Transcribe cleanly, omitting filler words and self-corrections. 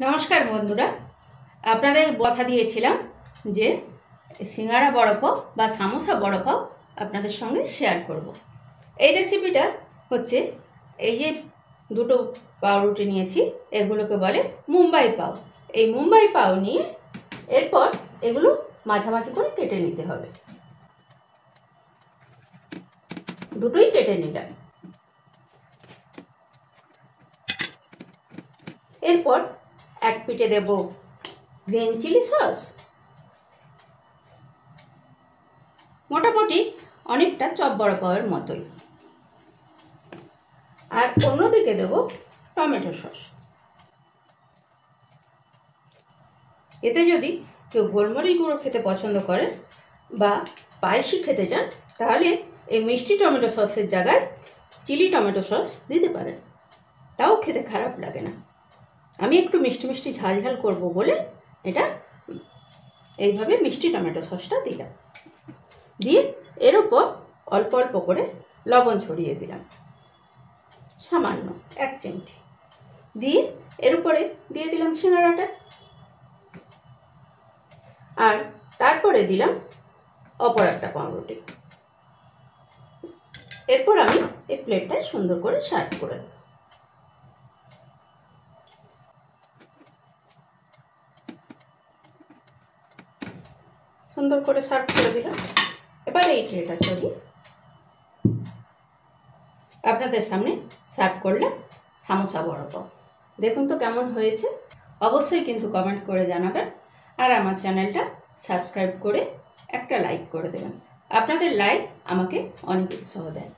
নমস্কার বন্ধুরা, আপনাদের কথা দিয়েছিলাম যে সিঙ্গাড়া বড় পাও বা সামোসা বড় পাও আপনাদের সঙ্গে শেয়ার করব। এই রেসিপিটা হচ্ছে এই যে দুটো পাউরুটি নিয়েছি, এগুলোকে বলে মুম্বাই পাও। এই মুম্বাই পাও নিয়ে এরপর এগুলো মাঝামাঝি করে কেটে নিতে হবে। দুটোই কেটে নিলাম। এরপর এক পিঠে দেব গ্রিন চিলি সস, মোটামুটি অনেকটা চপ বড় পাওয়ার মতোই। আর অন্যদিকে দেব টমেটো সস। এতে যদি কেউ গোলমরিচ গুঁড়ো খেতে পছন্দ করেন বা স্পাইসি খেতে চান, তাহলে এই মিষ্টি টমেটো সসের জায়গায় চিলি টমেটো সস দিতে পারেন, তাও খেতে খারাপ লাগে না। আমি একটু মিষ্টি মিষ্টি ঝাল ঝাল করবো বলে এটা এইভাবে মিষ্টি টমেটো সসটা দিলাম। দিয়ে এর উপর অল্প অল্প করে লবণ ছড়িয়ে দিলাম, সামান্য 1 চিমটি। দিয়ে এর উপরে দিয়ে দিলাম সিঙ্গাড়াটা, আর তারপরে দিলাম অপর একটা পাউরুটি। এরপর আমি এই প্লেটটায় সুন্দর করে সার্ভ করে দেব। সুন্দর করে সার্ভ করে দিলাম। এবার এই ট্রেটা সরিয়ে আপনাদের সামনে সার্ভ করলাম সামোসা বড় পাও। দেখুন তো কেমন হয়েছে, অবশ্যই কিন্তু কমেন্ট করে জানাবেন। আর আমার চ্যানেলটা সাবস্ক্রাইব করে একটা লাইক করে দেবেন। আপনাদের লাইক আমাকে অনেক উৎসাহ দেয়।